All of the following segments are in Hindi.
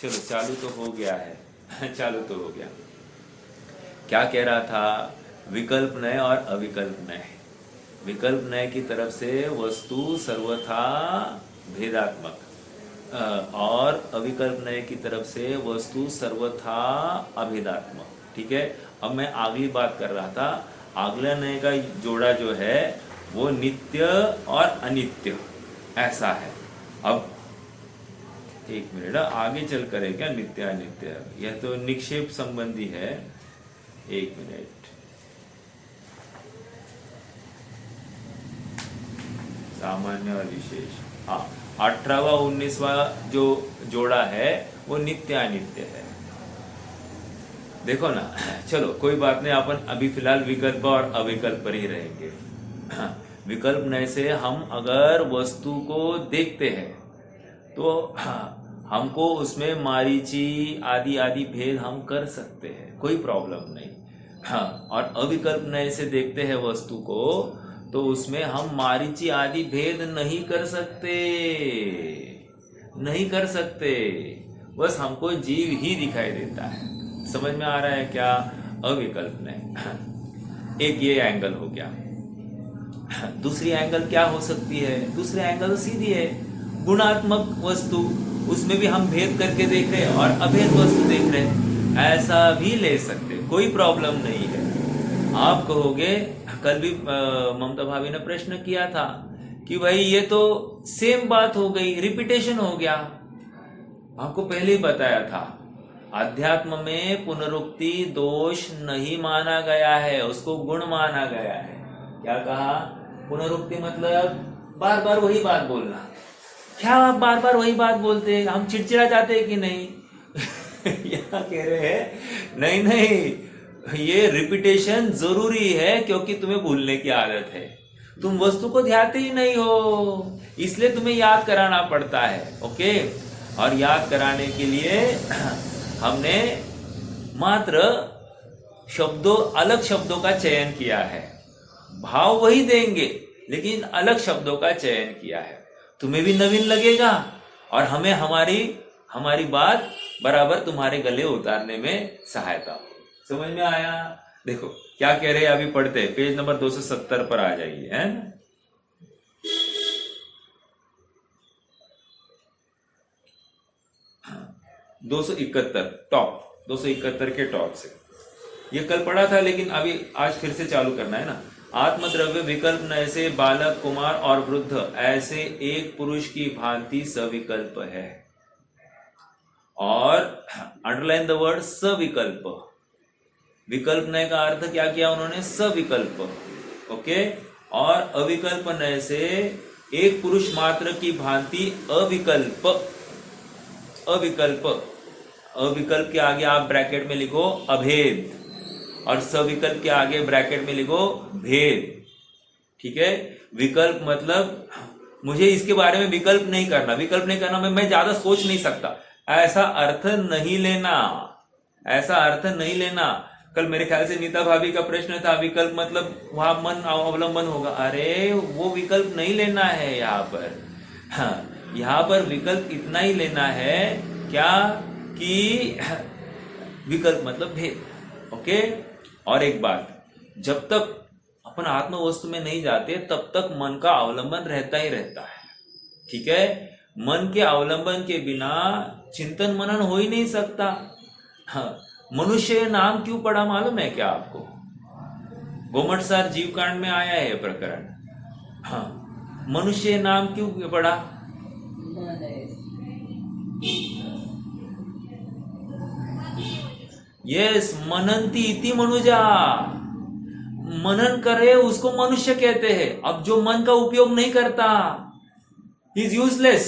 चलो चालू तो हो गया है चालू तो हो गया। क्या कह रहा था? विकल्प नय और अविकल्प नय। विकल्प नय की तरफ से वस्तु सर्वथा भेदात्मक, और अविकल्प नय की तरफ से वस्तु सर्वथा अभेदात्मक। ठीक है, अब मैं अगली बात कर रहा था। अगला नय का जोड़ा जो है वो नित्य और अनित्य ऐसा है। अब एक मिनट, आगे चल करे क्या नित्य अनित्य, यह तो निक्षेप संबंधी है। एक मिनट, सामान्य और विशेष। हाँ, 18वां 19वां जो जोड़ा है वो नित्य अनित्य है। देखो ना, चलो कोई बात नहीं, अपन अभी फिलहाल विकल्प और अविकल्प पर ही रहेंगे। विकल्प नय से हम अगर वस्तु को देखते हैं तो हमको उसमें मारीची आदि आदि भेद हम कर सकते हैं, कोई प्रॉब्लम नहीं। हाँ, और अविकल्प नय से देखते हैं वस्तु को तो उसमें हम मारीची आदि भेद नहीं कर सकते, नहीं कर सकते। बस हमको जीव ही दिखाई देता है। समझ में आ रहा है क्या? अविकल्प नय। एक ये एंगल हो गया। दूसरी एंगल क्या हो सकती है? दूसरी एंगल सीधी है, गुणात्मक वस्तु, उसमें भी हम भेद करके देख रहे हैं और अभेद वस्तु देख रहे हैं, ऐसा भी ले सकते, कोई प्रॉब्लम नहीं है। आप कहोगे, कल भी ममता भाभी ने प्रश्न किया था कि भाई ये तो सेम बात हो गई, रिपीटेशन हो गया। आपको पहले ही बताया था, अध्यात्म में पुनरुक्ति दोष नहीं माना गया है, उसको गुण माना गया है। क्या कहा? पुनरुक्ति मतलब बार बार वही बात बोलना। क्या आप बार बार वही बात बोलते हैं, हम चिड़चिड़ा जाते हैं कि नहीं? यहाँ कह रहे हैं नहीं नहीं, ये रिपीटेशन जरूरी है क्योंकि तुम्हें भूलने की आदत है, तुम वस्तु को ध्याते ही नहीं हो, इसलिए तुम्हें याद कराना पड़ता है। ओके, और याद कराने के लिए हमने मात्र शब्दों, अलग शब्दों का चयन किया है। भाव वही देंगे लेकिन अलग शब्दों का चयन किया है। तुम्हें भी नवीन लगेगा और हमें हमारी बात बराबर तुम्हारे गले उतारने में सहायता हो। समझ में आया? देखो क्या कह रहे हैं, अभी पढ़ते हैं, पेज नंबर 270 पर आ जाइए, है ना? हाँ, 271 टॉप, 271 के टॉप से। ये कल पढ़ा था लेकिन अभी आज फिर से चालू करना है ना। आत्मद्रव्य विकल्प नय से बालक, कुमार और वृद्ध ऐसे एक पुरुष की भांति सविकल्प है। और अंडरलाइन द वर्ड सविकल्प। विकल्प नय का अर्थ क्या किया उन्होंने? सविकल्प। ओके, और अविकल्प नय से एक पुरुष मात्र की भांति अविकल्प। अविकल्प, अविकल्प के आगे आप ब्रैकेट में लिखो अभेद, और सविकल्प के आगे ब्रैकेट में लिखो भेद। ठीक है, विकल्प मतलब मुझे इसके बारे में विकल्प नहीं करना, विकल्प नहीं करना, मैं ज्यादा सोच नहीं सकता, ऐसा अर्थ नहीं लेना, ऐसा अर्थ नहीं लेना। कल मेरे ख्याल से नीता भाभी का प्रश्न था, विकल्प मतलब वहां मन अवलंबन होगा। अरे वो विकल्प नहीं लेना है यहाँ पर। हाँ, यहाँ पर विकल्प इतना ही लेना है क्या कि विकल्प मतलब भेद। ओके, और एक बात, जब तक अपन आत्म वस्तु में नहीं जाते तब तक मन का अवलंबन रहता ही रहता है। ठीक है, मन के अवलंबन के बिना चिंतन मनन हो ही नहीं सकता। हाँ, मनुष्य नाम क्यों पड़ा मालूम है क्या आपको? गोमटसार जीव कांड में आया है प्रकरण। हाँ, मनुष्य नाम क्यों पड़ा? यस, मनंती इति मनुजा, मनन करे उसको मनुष्य कहते हैं। अब जो मन का उपयोग नहीं करता, इज यूजलेस,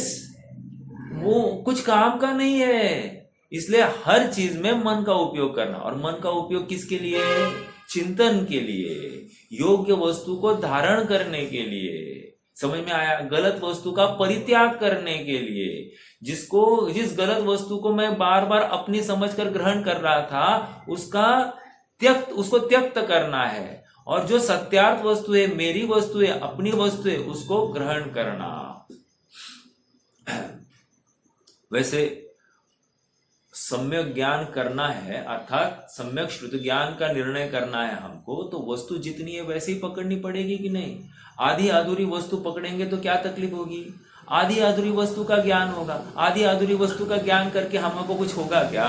वो कुछ काम का नहीं है। इसलिए हर चीज में मन का उपयोग करना, और मन का उपयोग किसके लिए? चिंतन के लिए, योग्य वस्तु को धारण करने के लिए। समझ में आया? गलत वस्तु का परित्याग करने के लिए। जिस गलत वस्तु को मैं बार बार अपनी समझकर ग्रहण कर रहा था, उसको त्यक्त करना है, और जो सत्यार्थ वस्तु है, मेरी वस्तु है, अपनी वस्तु है, उसको ग्रहण करना। वैसे सम्यक ज्ञान करना है, अर्थात सम्यक श्रुत ज्ञान का निर्णय करना है हमको, तो वस्तु जितनी है वैसे ही पकड़नी पड़ेगी कि नहीं? आधी अधूरी वस्तु पकड़ेंगे तो क्या तकलीफ होगी? आधी अधूरी वस्तु का ज्ञान होगा। आधी अधूरी वस्तु का ज्ञान करके हमको कुछ होगा क्या?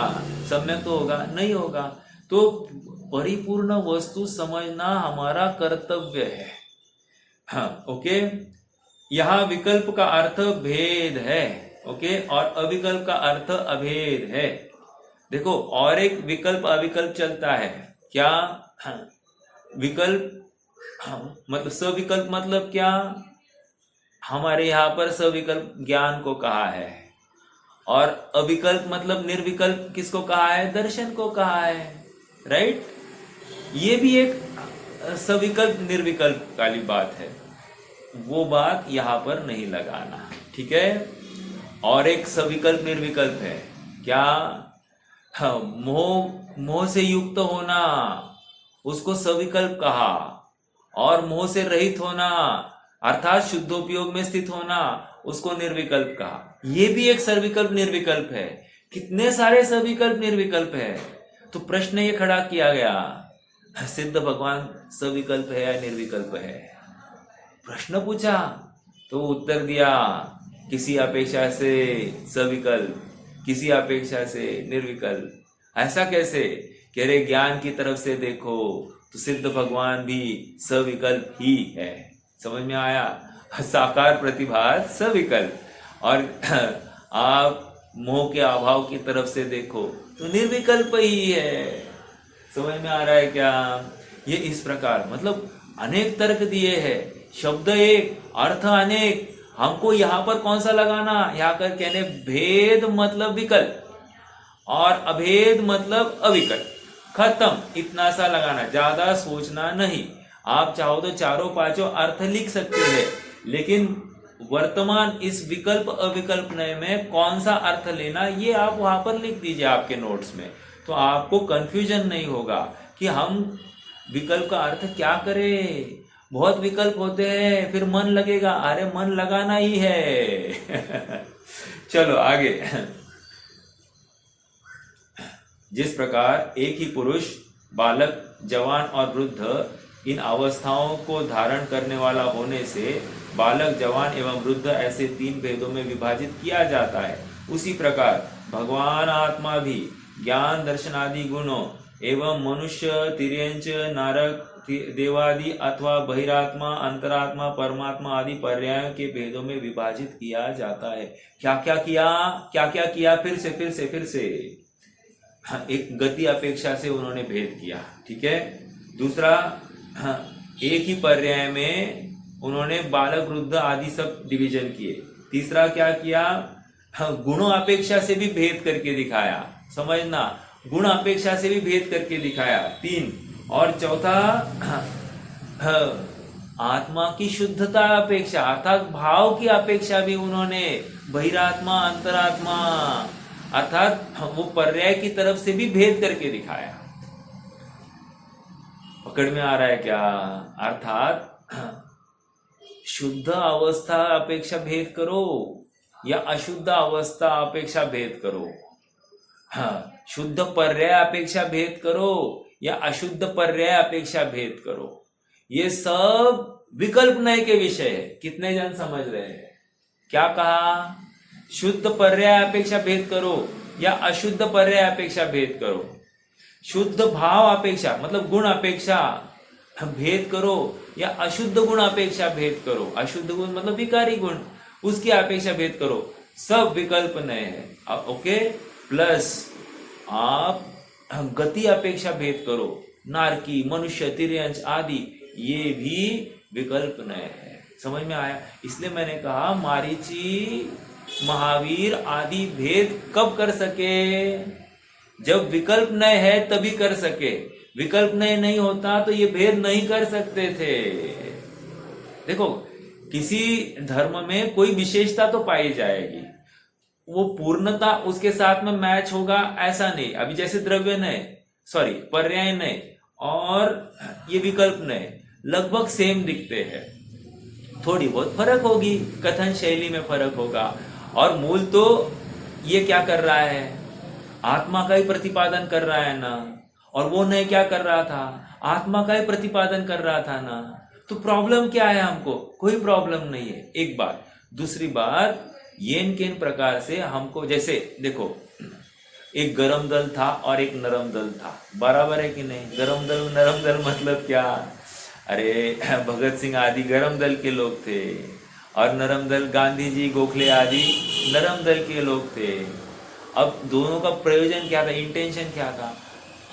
सम्यक तो होगा नहीं होगा। तो परिपूर्ण वस्तु समझना हमारा कर्तव्य है। हाँ, ओके। यहाँ विकल्प का अर्थ भेद है, ओके, और अविकल्प का अर्थ अभेद है। देखो, और एक विकल्प अविकल्प चलता है क्या? हाँ, विकल्प, हाँ, मतलब सविकल्प मतलब क्या? हमारे यहाँ पर सविकल्प ज्ञान को कहा है, और अविकल्प मतलब निर्विकल्प किसको कहा है? दर्शन को कहा है, राइट? ये भी एक सविकल्प निर्विकल्प वाली बात है, वो बात यहाँ पर नहीं लगाना, ठीक है? और एक सविकल्प निर्विकल्प है क्या? हाँ, मोह से युक्त होना उसको सविकल्प कहा, और मोह से रहित होना अर्थात शुद्धोपयोग में स्थित होना उसको निर्विकल्प कहा। ये भी एक सविकल्प निर्विकल्प है। कितने सारे सविकल्प निर्विकल्प है। तो प्रश्न ये खड़ा किया गया, सिद्ध भगवान सविकल्प है या निर्विकल्प है? प्रश्न पूछा तो उत्तर दिया, किसी अपेक्षा से सविकल्प, किसी अपेक्षा से निर्विकल्प। ऐसा कैसे? कह रहे ज्ञान की तरफ से देखो तो सिद्ध भगवान भी सविकल्प ही है। समझ में आया? साकार प्रतिभास सविकल्प। और आप मोह के अभाव की तरफ से देखो तो निर्विकल्प ही है। समझ में आ रहा है क्या? ये इस प्रकार, मतलब अनेक तर्क दिए हैं, शब्द एक अर्थ अनेक। हमको यहाँ पर कौन सा लगाना? यहाँ कर कहने भेद मतलब विकल्प और अभेद मतलब अविकल्प। खत्म, इतना सा लगाना, ज्यादा सोचना नहीं। आप चाहो तो चारों पांचों अर्थ लिख सकते हैं, लेकिन वर्तमान इस विकल्प अविकल्प नय में कौन सा अर्थ लेना ये आप वहां पर लिख दीजिए आपके नोट्स में, तो आपको कंफ्यूजन नहीं होगा कि हम विकल्प का अर्थ क्या करें। बहुत विकल्प होते हैं, फिर मन लगेगा, अरे मन लगाना ही है। चलो आगे। जिस प्रकार एक ही पुरुष, बालक, जवान और वृद्ध इन अवस्थाओं को धारण करने वाला होने से बालक, जवान एवं वृद्ध ऐसे तीन भेदों में विभाजित किया जाता है, उसी प्रकार भगवान आत्मा भी ज्ञान, दर्शन आदि गुणों एवं मनुष्य, तिर्यंच, नारक, देवादि अथवा बहिरात्मा, अंतरात्मा, परमात्मा आदि पर्यायों के भेदों में विभाजित किया जाता है। क्या क्या किया? फिर से हाँ, एक गति अपेक्षा से उन्होंने भेद किया, ठीक है। दूसरा, हाँ, एक ही पर्याय में उन्होंने बालक, वृद्ध आदि सब डिवीजन किए। तीसरा क्या किया? हाँ, गुणों अपेक्षा से भी भेद करके दिखाया। समझना, गुण अपेक्षा से भी भेद करके दिखाया। 3 और चौथा, आत्मा की शुद्धता अपेक्षा अर्थात भाव की अपेक्षा भी उन्होंने बहिरात्मा, अंतरात्मा अर्थात वो पर्याय की तरफ से भी भेद करके दिखाया। पकड़ में आ रहा है क्या? अर्थात शुद्ध अवस्था अपेक्षा भेद करो या अशुद्ध अवस्था अपेक्षा भेद करो, हाँ, शुद्ध पर्याय अपेक्षा भेद करो या अशुद्ध पर्याय अपेक्षा भेद करो, ये सब विकल्प नय के विषय है। कितने जन समझ रहे हैं? क्या कहा? शुद्ध पर्याय अपेक्षा भेद करो या अशुद्ध पर्याय अपेक्षा भेद करो। शुद्ध भाव अपेक्षा मतलब गुण अपेक्षा भेद करो या अशुद्ध गुण अपेक्षा भेद करो। अशुद्ध गुण मतलब विकारी गुण, उसकी अपेक्षा भेद करो। सब विकल्प नय है, ओके। प्लस आप गति अपेक्षा भेद करो, नारकी, मनुष्य, तिर्यंच आदि, ये भी विकल्प नय है। समझ में आया? इसलिए मैंने कहा मारीची, महावीर आदि भेद कब कर सके? जब विकल्प नय है तभी कर सके। विकल्प नय नहीं होता तो ये भेद नहीं कर सकते थे। देखो, किसी धर्म में कोई विशेषता तो पाई जाएगी, वो पूर्णता उसके साथ में मैच होगा ऐसा नहीं। अभी जैसे द्रव्य नय, पर्याय नय और ये विकल्प नय लगभग सेम दिखते हैं, थोड़ी बहुत फर्क होगी, कथन शैली में फर्क होगा, और मूल तो ये क्या कर रहा है? आत्मा का ही प्रतिपादन कर रहा है ना, और वो नहीं क्या कर रहा था, आत्मा का ही प्रतिपादन कर रहा था ना, तो प्रॉब्लम क्या है? हमको कोई प्रॉब्लम नहीं है, एक बात। दूसरी बात, येन केन प्रकार से हमको, जैसे देखो एक गरम दल था और एक नरम दल था, बराबर है कि नहीं? गरम दल नरम दल मतलब क्या? अरे भगत सिंह आदि गरम दल के लोग थे और नरम दल गांधी जी गोखले आदि नरम दल के लोग थे। अब दोनों का प्रयोजन क्या था, इंटेंशन क्या था?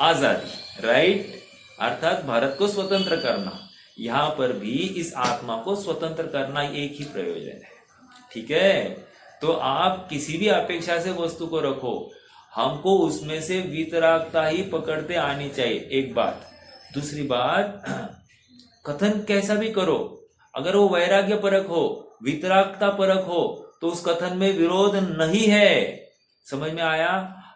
आजादी, राइट, अर्थात भारत को स्वतंत्र करना। यहाँ पर भी इस आत्मा को स्वतंत्र करना एक ही प्रयोजन है, ठीक है? तो आप किसी भी अपेक्षा से वस्तु को रखो, हमको उसमें से वितरागता ही पकड़ते आनी चाहिए, एक बात। दूसरी बात, कथन कैसा भी करो, अगर वो वैराग्य परक हो, वितरागता परक हो, तो उस कथन में विरोध नहीं है। समझ में आया?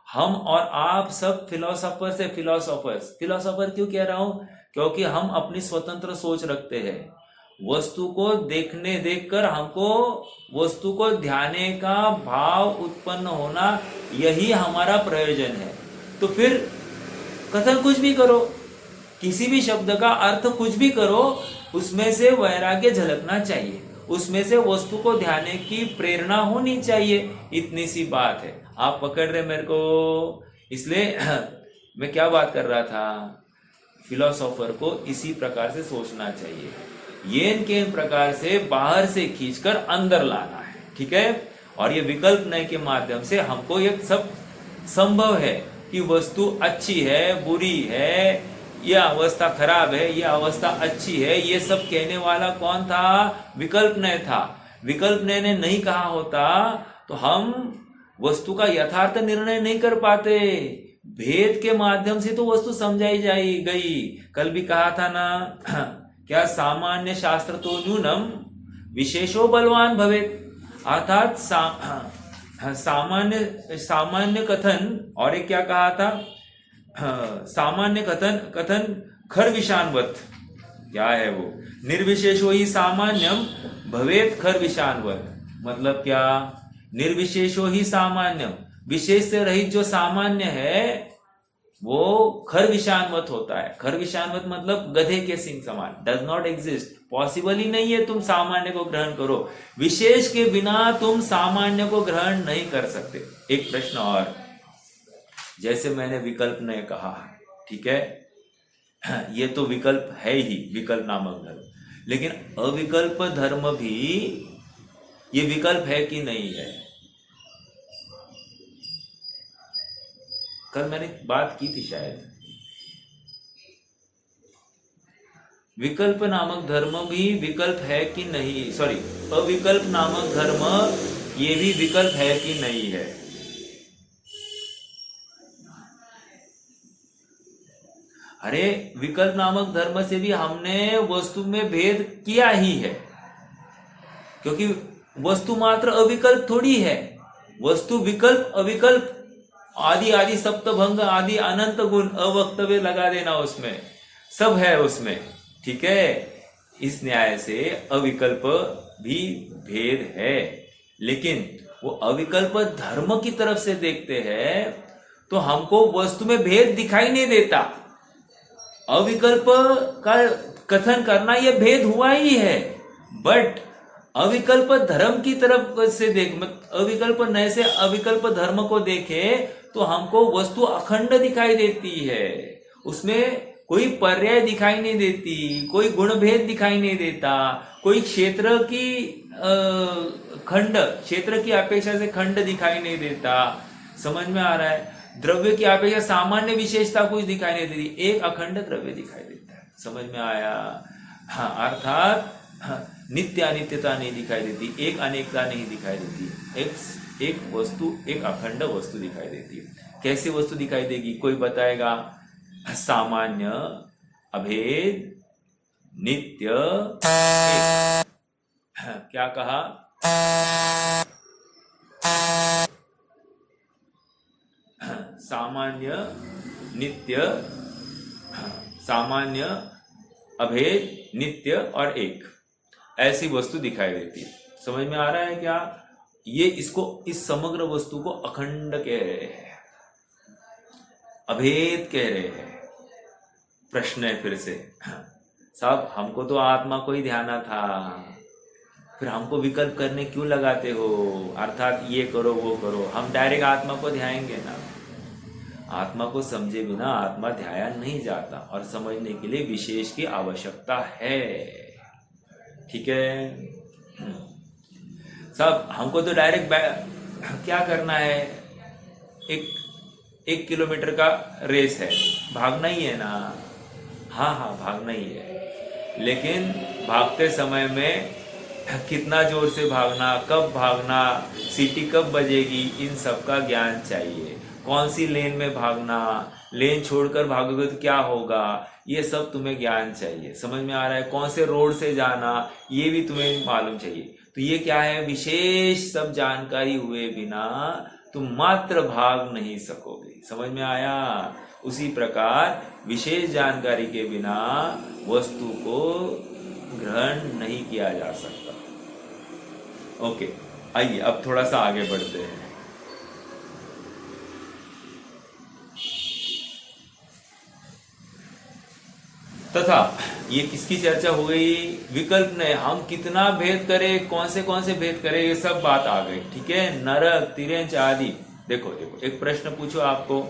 हम और आप सब फिलोसोफर्स है, फिलोसोफर क्यों कह रहा हूं? क्योंकि हम अपनी स्वतंत्र सोच रखते हैं। वस्तु को देखकर हमको वस्तु को ध्याने का भाव उत्पन्न होना, यही हमारा प्रयोजन है। तो फिर कथन कुछ भी करो, किसी भी शब्द का अर्थ कुछ भी करो, उसमें से वैराग्य झलकना चाहिए, उसमें से वस्तु को ध्याने की प्रेरणा होनी चाहिए, इतनी सी बात है। आप पकड़ रहे मेरे को? इसलिए मैं क्या बात कर रहा था, फिलोसोफर को इसी प्रकार से सोचना चाहिए, येन केन प्रकार से बाहर से खींचकर अंदर लाना है, ठीक है? और ये विकल्प नय के माध्यम से हमको ये सब संभव है कि वस्तु अच्छी है, बुरी है, यह अवस्था खराब है, यह अवस्था अच्छी है, ये सब कहने वाला कौन था? विकल्प नय था। विकल्प नय ने नहीं कहा होता तो हम वस्तु का यथार्थ निर्णय नहीं कर पाते। भेद के माध्यम से तो वस्तु समझाई जाई गई। कल भी कहा था ना, क्या सामान्य शास्त्र तो न्यूनम विशेषो बलवान भवेत, अर्थात सामान्य कथन, और एक क्या कहा था, सामान्य कथन खर विषानवत, क्या है वो? निर्विशेषो ही सामान्यम भवेत खर विषानवत, मतलब क्या? निर्विशेषो ही सामान्यम, विशेष से रहित जो सामान्य है वो खर विषानवत होता है। खर विषानवत मतलब गधे के सिंग समान, डज नॉट एग्जिस्ट, पॉसिबल ही नहीं है तुम सामान्य को ग्रहण करो, विशेष के बिना तुम सामान्य को ग्रहण नहीं कर सकते। एक प्रश्न और, जैसे मैंने विकल्प नहीं कहा, ठीक है, ये तो विकल्प है ही, विकल्प नामक धर्म, लेकिन अविकल्प धर्म भी ये विकल्प है कि नहीं है? कल मैंने बात की थी शायद, विकल्प नामक धर्म भी विकल्प है कि नहीं, सॉरी, अविकल्प नामक धर्म ये भी विकल्प है कि नहीं है? अरे विकल्प नामक धर्म से भी हमने वस्तु में भेद किया ही है, क्योंकि वस्तु मात्र अविकल्प थोड़ी है, वस्तु विकल्प अविकल्प आदि आदि सप्तभंग आदि अनंत गुण अवक्तव्य लगा देना, उसमें सब है उसमें, ठीक है? इस न्याय से अविकल्प भी भेद है, लेकिन वो अविकल्प धर्म की तरफ से देखते हैं तो हमको वस्तु में भेद दिखाई नहीं देता। अविकल्प का कथन करना यह भेद हुआ ही है, बट अविकल्प धर्म की तरफ से देख, अविकल्प नय से अविकल्प धर्म को देखे तो हमको वस्तु अखंड दिखाई देती है, उसमें कोई पर्याय दिखाई नहीं देती, कोई गुण भेद दिखाई नहीं देता, कोई क्षेत्र की अपेक्षा से खंड दिखाई नहीं देता। समझ में आ रहा है? द्रव्य की अपेक्षा सामान्य विशेषता कुछ दिखाई नहीं देती, एक अखंड द्रव्य दिखाई देता है। समझ में आया? हाँ, अर्थात नित्य अनित्यता नहीं दिखाई देती, एक अनेकता नहीं दिखाई देती, एक वस्तु, एक अखंड वस्तु दिखाई देती है। कैसी वस्तु दिखाई देगी? कोई बताएगा? सामान्य, अभेद, नित्य, एक। क्या कहा? सामान्य, नित्य, सामान्य, अभेद, नित्य और एक, ऐसी वस्तु दिखाई देती है। समझ में आ रहा है क्या? ये इसको, इस समग्र वस्तु को अखंड कह रहे हैं। अभेद कह रहे हैं। प्रश्न है फिर से, साहब हमको तो आत्मा को ही ध्याना था, फिर हमको विकल्प करने क्यों लगाते हो, अर्थात ये करो वो करो। हम डायरेक्ट आत्मा को ध्याएंगे ना। आत्मा को समझे बिना आत्मा ध्याया नहीं जाता, और समझने के लिए विशेष की आवश्यकता है। ठीक है साहब, हमको तो डायरेक्ट क्या करना है, एक किलोमीटर का रेस है, भागना ही है ना। हाँ भागना ही है, लेकिन भागते समय में कितना जोर से भागना, कब भागना, सीटी कब बजेगी, इन सब का ज्ञान चाहिए। कौन सी लेन में भागना, लेन छोड़कर भागोगे तो क्या होगा, ये सब तुम्हें ज्ञान चाहिए। समझ में आ रहा है? कौन से रोड से जाना, ये भी तुम्हें मालूम चाहिए। तो ये क्या है, विशेष सब जानकारी हुए बिना तुम मात्र भाग नहीं सकोगे। समझ में आया? उसी प्रकार विशेष जानकारी के बिना वस्तु को ग्रहण नहीं किया जा सकता। ओके, आइए अब थोड़ा सा आगे बढ़ते हैं। तथा ये किसकी चर्चा हो गई, विकल्प ने। हम कितना भेद करें, कौन से भेद करें, ये सब बात आ गई। ठीक है, नरक, तिर्यंच आदि। देखो एक प्रश्न पूछो आपको,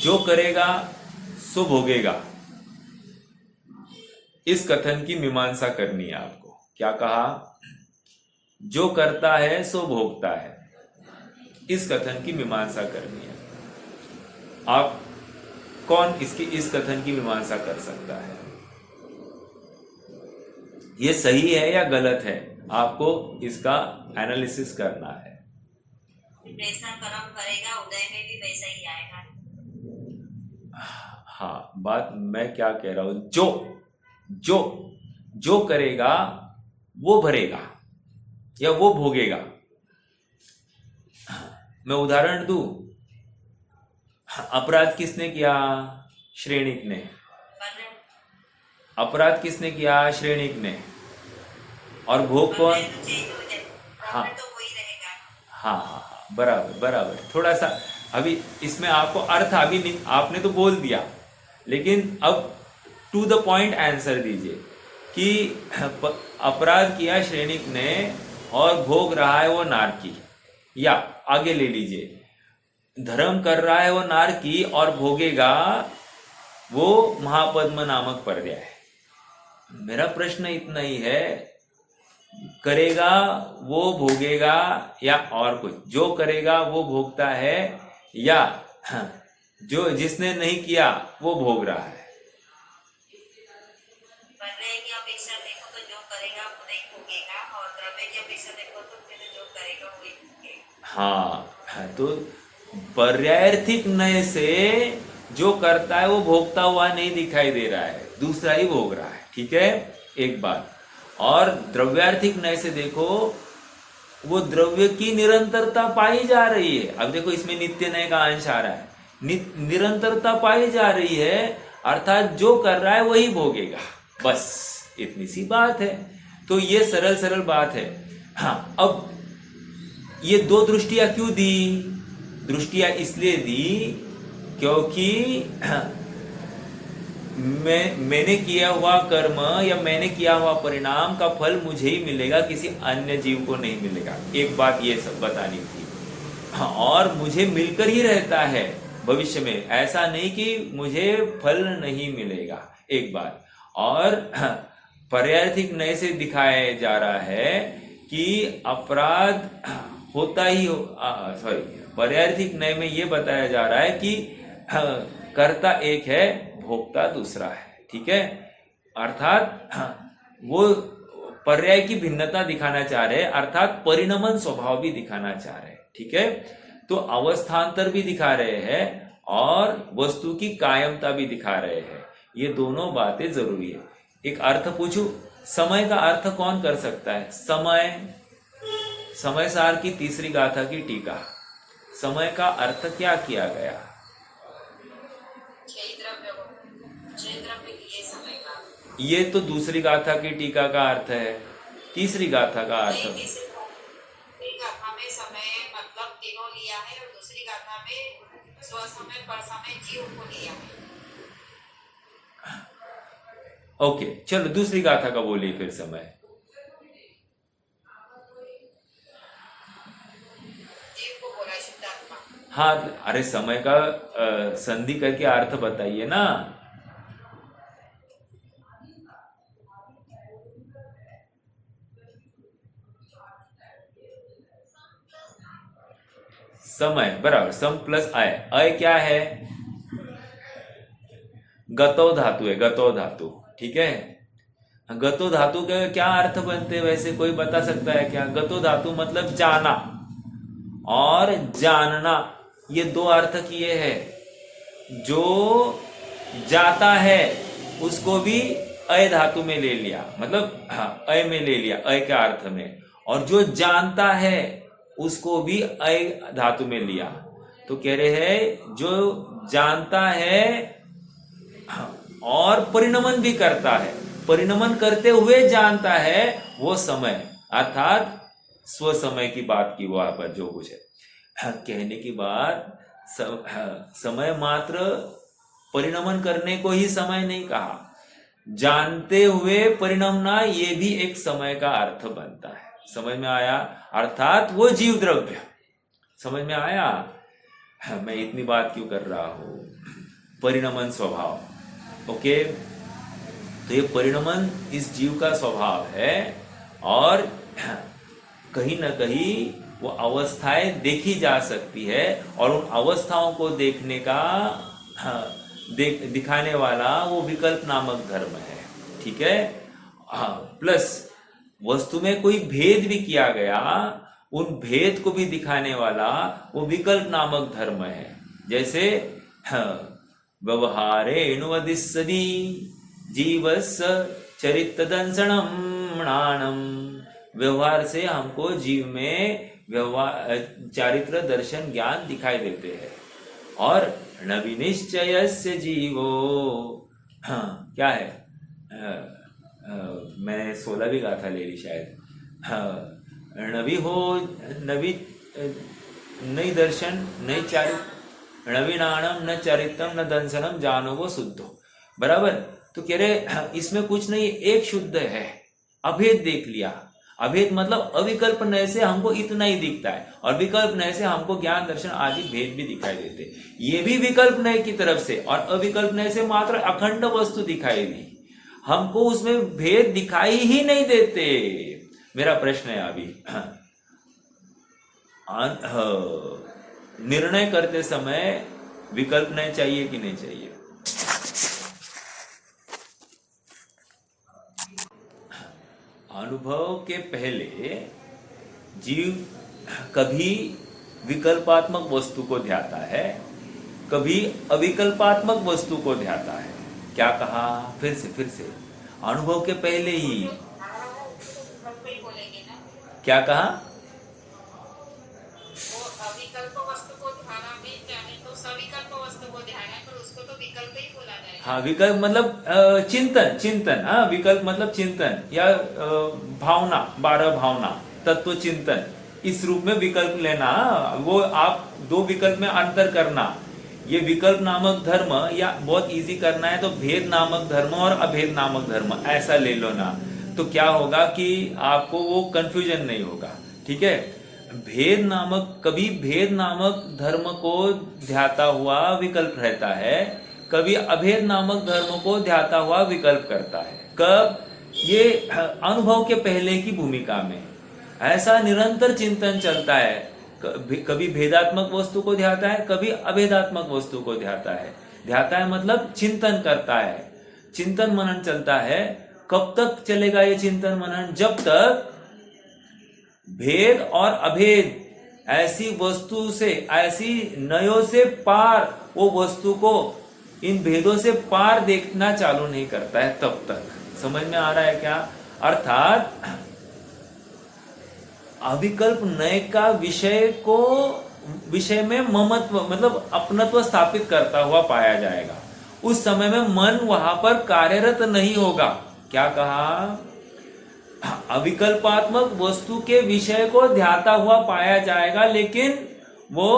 जो करेगा सो भोगेगा, इस कथन की मीमांसा करनी है आपको। क्या कहा, जो करता है सो भोगता है, इस कथन की मीमांसा करनी है। आप कौन इस कथन की मीमांसा कर सकता है? ये सही है या गलत है, आपको इसका एनालिसिस करना है। जैसा कर्म करेगा उदय में भी वैसा ही आएगा। हाँ, बात मैं क्या कह रहा हूं, जो करेगा वो भरेगा या वो भोगेगा। मैं उदाहरण दूं, अपराध किसने किया, श्रेणिक ने। अपराध किसने किया, श्रेणिक ने। और भोग कौन? हाँ हाँ, बराबर। थोड़ा सा अभी इसमें आपको अर्थ अभी नहीं, आपने तो बोल दिया, लेकिन अब टू द पॉइंट आंसर दीजिए कि अपराध किया श्रेणिक ने और भोग रहा है वो नारकी, या आगे ले लीजिए, धर्म कर रहा है वो नारकी और भोगेगा वो महापद्म नामक पर्याय। मेरा प्रश्न इतना ही है, करेगा वो भोगेगा या और कुछ? जो करेगा वो भोगता है, या जो जिसने नहीं किया वो भोग रहा है? पर्याय की अपेक्षा देखो तो जो करेगा वो नहीं भोगेगा, और द्रव्य की अपेक्षा देखो तो फिर जो करेगा वही भोगेगा। हाँ, तो पर्यायर्थिक नय से जो करता है वो भोगता हुआ नहीं दिखाई दे रहा है, दूसरा ही भोग रहा है। ठीक है, एक बात। और द्रव्यार्थिक नय से देखो, वो द्रव्य की निरंतरता पाई जा रही है। अब देखो इसमें नित्य नय का अंश आ रहा है, निरंतरता पाई जा रही है, अर्थात जो कर रहा है वही भोगेगा। बस इतनी सी बात है। तो ये सरल बात है। हाँ, अब ये दो दृष्टियां क्यों दी? दृष्टियां इसलिए दी क्योंकि मैंने किया हुआ कर्म या मैंने किया हुआ परिणाम का फल मुझे ही मिलेगा, किसी अन्य जीव को नहीं मिलेगा। एक बात ये सब बतानी थी। हाँ, और मुझे मिलकर ही रहता है भविष्य में, ऐसा नहीं कि मुझे फल नहीं मिलेगा। एक बात। और पर्यायर्थिक नय से दिखाया जा रहा है कि अपराध होता ही हो, पर्यायर्थिक नय में ये बताया जा रहा है कि कर्ता एक है, भोक्ता दूसरा है। ठीक है, अर्थात वो पर्याय की भिन्नता दिखाना चाह रहे हैं, अर्थात परिणमन स्वभाव भी दिखाना चाह रहे हैं। ठीक है, तो अवस्थांतर भी दिखा रहे हैं और वस्तु की कायमता भी दिखा रहे हैं। ये दोनों बातें जरूरी है। एक अर्थ पूछूं, समय का अर्थ कौन कर सकता है? समय सार की तीसरी गाथा की टीका। समय का अर्थ क्या किया गया? ये तो दूसरी गाथा की टीका का अर्थ है, तीसरी गाथा का अर्थ। गाथा में समय लिया है और दूसरी गाथा में स्वसमय पर समय जीव को लिया है। ओके, चलो दूसरी गाथा का बोलिए फिर समय। जीव को बोला शुद्धात्मा। हाँ, अरे समय का संधि करके अर्थ बताइए ना। समय बराबर सम प्लस अय। अय क्या है? गतो धातु है, गतो धातु। ठीक है, गतो धातु के क्या अर्थ बनते हैं वैसे कोई बता सकता है क्या? गतो धातु मतलब जाना और जानना, ये दो अर्थ किए हैं। जो जाता है उसको भी अय धातु में ले लिया, मतलब हाँ अय में ले लिया, अय के अर्थ में। और जो जानता है उसको भी अय धातु में लिया। तो कह रहे हैं जो जानता है और परिणमन भी करता है, परिणमन करते हुए जानता है, वो समय, अर्थात स्व समय की बात की वहां पर जो कुछ है। कहने की बात समय मात्र परिणमन करने को ही समय नहीं कहा, जानते हुए परिणमना ये भी एक समय का अर्थ बनता है। समझ में आया? अर्थात वो जीव द्रव्य। समझ में आया? मैं इतनी बात क्यों कर रहा हूं? परिणमन स्वभाव। ओके, तो ये परिणमन इस जीव का स्वभाव है और कहीं ना कहीं वो अवस्थाएं देखी जा सकती है और उन अवस्थाओं को देखने का दिखाने वाला वो विकल्प नामक धर्म है। ठीक है, प्लस वस्तु में कोई भेद भी किया गया, उन भेद को भी दिखाने वाला वो विकल्प नामक धर्म है। जैसे व्यवहारेणुवदिस्सदी जीवस्य चरित्रदंसनम णाणम, व्यवहार से हमको जीव में व्यवहार चारित्र दर्शन ज्ञान दिखाई देते हैं। और नविनिश्चयस्य जीवो, क्या है? मैं 16वीं गाथा ले ली शायद। नवी हो, नवी नई दर्शन नई चारित्र, नवीनाणम न चरित्रम न दंसनम जानो वो शुद्धो। बराबर, तो कह रहे इसमें कुछ नहीं, एक शुद्ध है, अभेद देख लिया। अभेद मतलब अविकल्प नय से हमको इतना ही दिखता है और विकल्प नय से हमको ज्ञान दर्शन आदि भेद भी दिखाई देते। ये भी विकल्प नय की तरफ से और अविकल्प नय से मात्र अखंड वस्तु दिखाई दी, हमको उसमें भेद दिखाई ही नहीं देते। मेरा प्रश्न है अभी, निर्णय करते समय विकल्प नय चाहिए कि नहीं चाहिए? अनुभव के पहले जीव कभी विकल्पात्मक वस्तु को ध्याता है, कभी अविकल्पात्मक वस्तु को ध्याता है। क्या कहा? फिर से अनुभव के पहले ही क्या कहा? वो अविकल्प वस्तु को ध्याना में चाहे तो सविकल्प वस्तु को ध्यान है, पर उसको तो विकल्प ही बोला जाएगा। हाँ, विकल्प मतलब चिंतन। हाँ, विकल्प मतलब चिंतन या भावना, 12 भावना, तत्व चिंतन, इस रूप में विकल्प लेना। वो आप दो विकल्प में अंतर करना, ये विकल्प नामक धर्म, या बहुत इजी करना है तो भेद नामक धर्म और अभेद नामक धर्म, ऐसा ले लो ना। तो क्या होगा कि आपको वो कंफ्यूजन नहीं होगा। ठीक है, भेद नामक, कभी भेद नामक धर्म को ध्याता हुआ विकल्प रहता है, कभी अभेद नामक धर्म को ध्याता हुआ विकल्प करता है। कब? ये अनुभव के पहले की भूमिका में ऐसा निरंतर चिंतन चलता है। कभी भेदात्मक वस्तु को ध्याता है, कभी अभेदात्मक वस्तु को ध्याता है। ध्याता है मतलब चिंतन करता है, चिंतन मनन चलता है। कब तक चलेगा ये चिंतन मनन? जब तक भेद और अभेद ऐसी वस्तु से, ऐसी नयों से पार वो वस्तु को इन भेदों से पार देखना चालू नहीं करता है, तब तक। समझ में आ रहा है क्या? अर्थात अविकल्प नय का विषय में ममत्व मतलब अपनत्व स्थापित करता हुआ पाया जाएगा। उस समय में मन वहां पर कार्यरत नहीं होगा। क्या कहा? अविकल्पात्मक वस्तु के विषय को ध्याता हुआ पाया जाएगा, लेकिन वो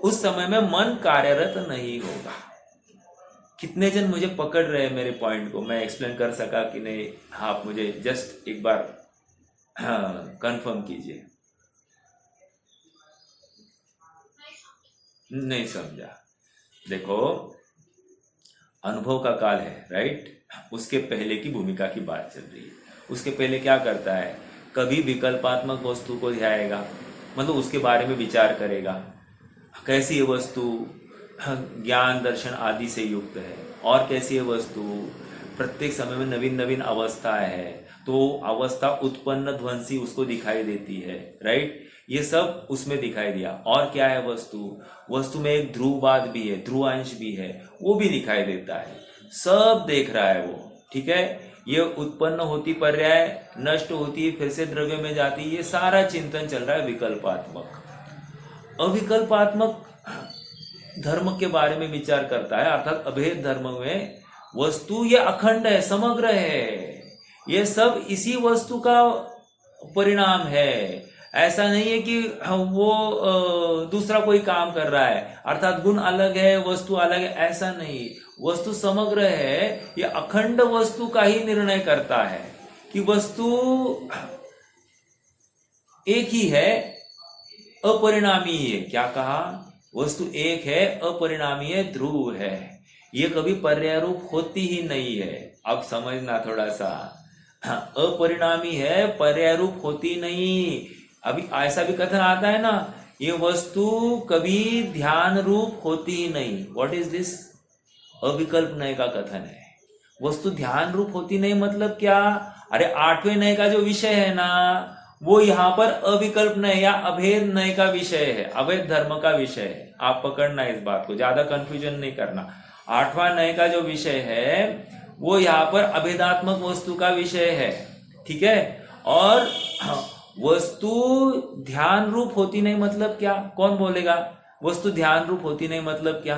उस समय में मन कार्यरत नहीं होगा। कितने जन मुझे पकड़ रहे हैं मेरे पॉइंट को? मैं एक्सप्लेन कर सका कि नहीं? आप मुझे जस्ट एक बार कंफर्म कीजिए। नहीं समझा? देखो, अनुभव का काल है, राइट? उसके पहले की भूमिका की बात चल रही है। उसके पहले क्या करता है? कभी विकल्पात्मक वस्तु को ध्याएगा, मतलब उसके बारे में विचार करेगा, कैसी ये वस्तु ज्ञान दर्शन आदि से युक्त है, और कैसी ये वस्तु प्रत्येक समय में नवीन नवीन अवस्था है, तो अवस्था उत्पन्न ध्वंसी उसको दिखाई देती है, राइट? ये सब उसमें दिखाई दिया। और क्या है वस्तु में एक ध्रुववाद भी है, ध्रुवांश भी है, वो भी दिखाई देता है। सब देख रहा है वो, ठीक है? ये उत्पन्न होती पर्याय, नष्ट होती, फिर से द्रव्य में जाती, ये सारा चिंतन चल रहा है विकल्पात्मक। अविकल्पात्मक धर्म के बारे में विचार करता है, अर्थात अभेद धर्म में वस्तु ये अखंड है, समग्र है, ये सब इसी वस्तु का परिणाम है। ऐसा नहीं है कि वो दूसरा कोई काम कर रहा है, अर्थात गुण अलग है, वस्तु अलग है, ऐसा नहीं। वस्तु समग्र है, ये अखंड वस्तु का ही निर्णय करता है कि वस्तु एक ही है, अपरिणामी है। क्या कहा? वस्तु एक है, अपरिणामी है, ध्रुव है, ये कभी पर्याय रूप होती ही नहीं है। अब समझना थोड़ा सा, अपरिणामी है, पर्याय रूप होती नहीं। अभी ऐसा भी कथन आता है ना, ये वस्तु कभी ध्यान रूप होती ही नहीं। What is this? अविकल्प नय का कथन है। वस्तु ध्यान रूप होती नहीं मतलब क्या? अरे 8वें नय का जो विषय है ना, वो यहाँ पर अविकल्प नय या अभेद नय का विषय है, अभेद धर्म का विषय है। आप पकड़ना इस बात को, ज्यादा कंफ्यूजन नहीं करना। 8वां नय का जो विषय है वो यहाँ पर अभेदात्मक वस्तु का विषय है, ठीक है? और वस्तु ध्यान रूप होती नहीं मतलब क्या? कौन बोलेगा? वस्तु ध्यान रूप होती नहीं मतलब क्या?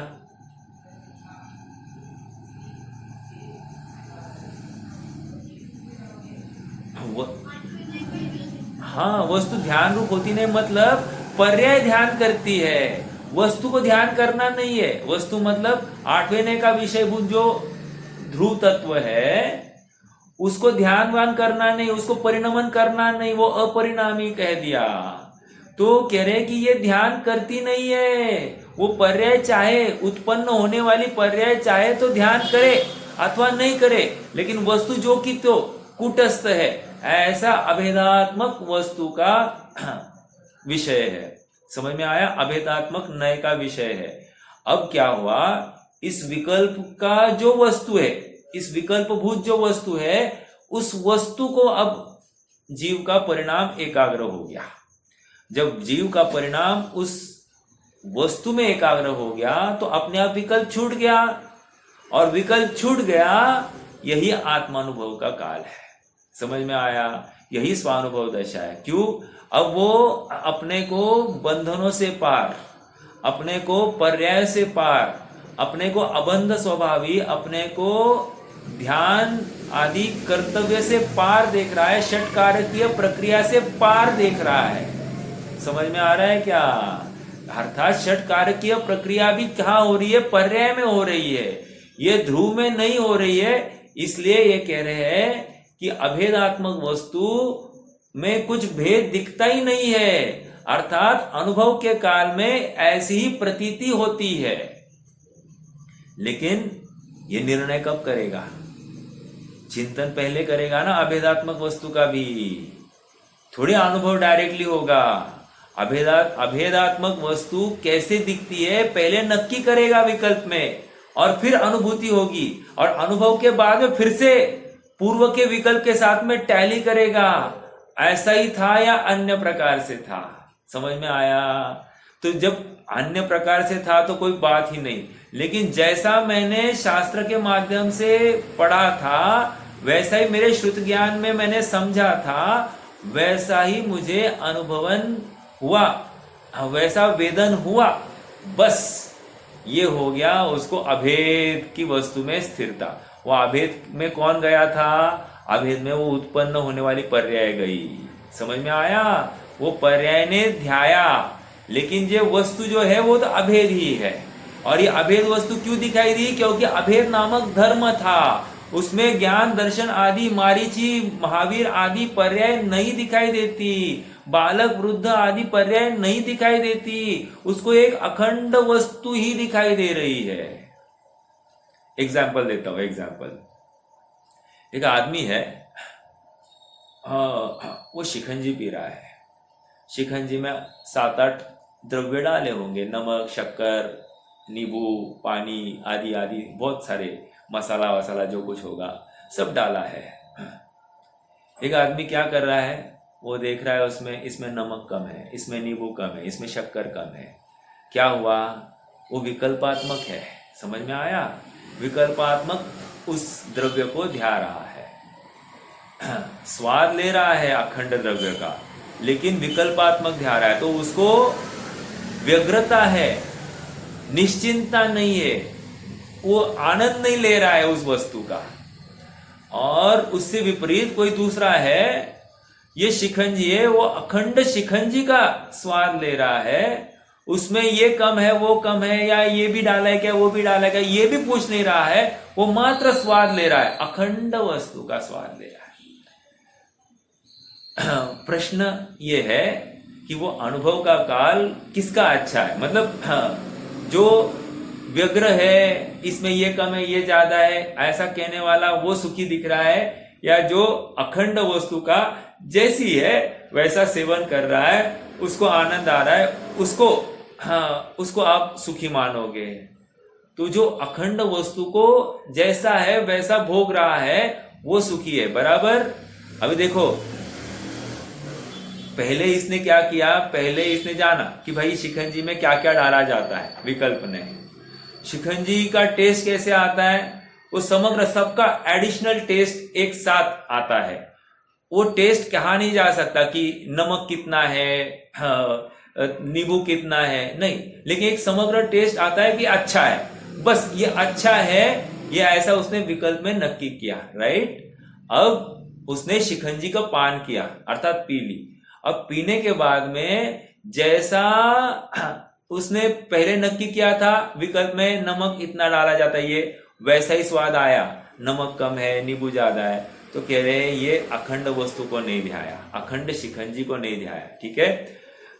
हाँ, वस्तु ध्यान रूप होती नहीं मतलब पर्याय ध्यान करती है, वस्तु को ध्यान करना नहीं है। वस्तु मतलब 8वें नय का विषयभूत जो ध्रुव तत्व है, उसको ध्यानवान करना नहीं, उसको परिणमन करना नहीं, वो अपरिणामी कह दिया। तो कह रहे कि ये ध्यान करती नहीं है, वो पर्याय चाहे उत्पन्न होने वाली पर्याय चाहे तो ध्यान करे अथवा नहीं करे, लेकिन वस्तु जो कि तो कूटस्थ है, ऐसा अभेदात्मक वस्तु का विषय है। समझ में आया? अभेदात्मक नय का विषय है। अब क्या हुआ? इस विकल्प का जो वस्तु है, इस विकल्प भूत जो वस्तु है, उस वस्तु को अब जीव का परिणाम एकाग्र हो गया। जब जीव का परिणाम उस वस्तु में एकाग्र हो गया तो अपने आप विकल्प छूट गया, और विकल्प छूट गया, यही आत्मानुभव का काल है। समझ में आया? यही स्वानुभव दशा है। क्यों? अब वो अपने को बंधनों से पार, अपने को पर्याय से पार, अपने को अबंध स्वभावी, अपने को ध्यान आदि कर्तव्य से पार देख रहा है, षटकारकीय प्रक्रिया से पार देख रहा है। समझ में आ रहा है क्या? अर्थात षटकारकीय प्रक्रिया भी कहाँ हो रही है? पर्याय में हो रही है, ये ध्रुव में नहीं हो रही है। इसलिए ये कह रहे हैं कि अभेदात्मक वस्तु में कुछ भेद दिखता ही नहीं है, अर्थात अनुभव के काल में ऐसी ही प्रतीति होती है। लेकिन ये निर्णय कब करेगा? चिंतन पहले करेगा ना अभेदात्मक वस्तु का भी, थोड़ी अनुभव डायरेक्टली होगा। अभेदात्मक वस्तु कैसे दिखती है पहले नक्की करेगा विकल्प में, और फिर अनुभूति होगी, और अनुभव के बाद में फिर से पूर्व के विकल्प के साथ में टैली करेगा, ऐसा ही था या अन्य प्रकार से था। समझ में आया? तो जब अन्य प्रकार से था तो कोई बात ही नहीं, लेकिन जैसा मैंने शास्त्र के माध्यम से पढ़ा था, वैसा ही मेरे श्रुत ज्ञान में मैंने समझा था, वैसा ही मुझे अनुभवन हुआ, वैसा वेदन हुआ, बस ये हो गया उसको अभेद की वस्तु में स्थिरता। वो अभेद में कौन गया था? अभेद में वो उत्पन्न होने वाली पर्याय गई। समझ में आया? वो पर्याय ने ध्याया लेकिन ये वस्तु जो है वो तो अभेद ही है। और ये अभेद वस्तु क्यों दिखाई दी? क्योंकि अभेद नामक धर्म था, उसमें ज्ञान दर्शन आदि मारीची महावीर आदि पर्याय नहीं दिखाई देती, बालक वृद्ध आदि पर्याय नहीं दिखाई देती, उसको एक अखंड वस्तु ही दिखाई दे रही है। एग्जाम्पल देता हूं, एग्जाम्पल। एक आदमी है, वो शिकंजी पी रहा है। शिकंजी में 7-8 द्रव्य डाले होंगे, नमक, शक्कर, नींबू, पानी आदि आदि, बहुत सारे मसाला वसाला जो कुछ होगा सब डाला है। एक आदमी क्या कर रहा है, वो देख रहा है उसमें, इसमें नमक कम है, इसमें नींबू कम है, इसमें शक्कर कम है। क्या हुआ? वो विकल्पात्मक है। समझ में आया? विकल्पात्मक उस द्रव्य को ध्या रहा है, स्वाद ले रहा है अखंड द्रव्य का, लेकिन विकल्पात्मक ध्या रहा है, तो उसको व्यग्रता है, निश्चिंतता नहीं है, वो आनंद नहीं ले रहा है उस वस्तु का। और उससे विपरीत कोई दूसरा है, ये शिकंजी है, वो अखंड शिकंजी का स्वाद ले रहा है, उसमें ये कम है, वो कम है, या ये भी डाला है क्या, वो भी डाला है क्या, ये भी पूछ नहीं रहा है, वो मात्र स्वाद ले रहा है, अखंड वस्तु का स्वाद ले रहा है। प्रश्न ये है कि वो अनुभव का काल किसका अच्छा है? मतलब जो व्यग्र है, इसमें ये कम है, ये ज्यादा है, ऐसा कहने वाला वो सुखी दिख रहा है, या जो अखंड वस्तु का जैसी है वैसा सेवन कर रहा है, उसको आनंद आ रहा है, उसको आप सुखी मानोगे? तो जो अखंड वस्तु को जैसा है वैसा भोग रहा है वो सुखी है, बराबर। अभी देखो, पहले इसने क्या किया? पहले इसने जाना कि भाई शिकंजी में क्या क्या डाला जाता है, विकल्प ने। शिकंजी का टेस्ट कैसे आता है? वो समग्र सबका एडिशनल टेस्ट एक साथ आता है। वो टेस्ट कहा नहीं जा सकता कि नमक कितना है, नींबू कितना है, नहीं, लेकिन एक समग्र टेस्ट आता है कि अच्छा है, बस ये अच्छा है, ये ऐसा उसने विकल्प में नक्की किया, राइट। अब उसने शिकंजी का पान किया, अर्थात पी ली। अब पीने के बाद में जैसा उसने पहले नक्की किया था विकल्प में नमक इतना डाला जाता है, ये वैसा ही स्वाद आया, नमक कम है, नींबू ज्यादा है, तो कह रहे हैं ये अखंड वस्तु को नहीं ध्याया, अखंड शिकंजी को नहीं ध्याया, ठीक है।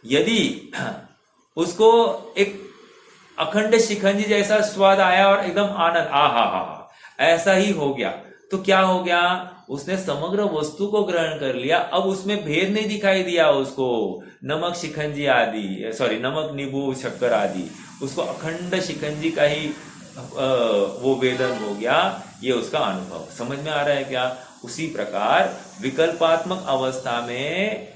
यदि उसको एक अखंड शिकंजी जैसा स्वाद आया और एकदम आनंद, हा ऐसा ही हो गया, तो क्या हो गया? उसने समग्र वस्तु को ग्रहण कर लिया, अब उसमें भेद नहीं दिखाई दिया उसको, नमक शिकंजी आदि, सॉरी नमक नींबू शक्कर आदि, उसको अखंड शिकंजी का ही वो वेदन हो गया, ये उसका अनुभव। समझ में आ रहा है क्या? उसी प्रकार विकल्पात्मक अवस्था में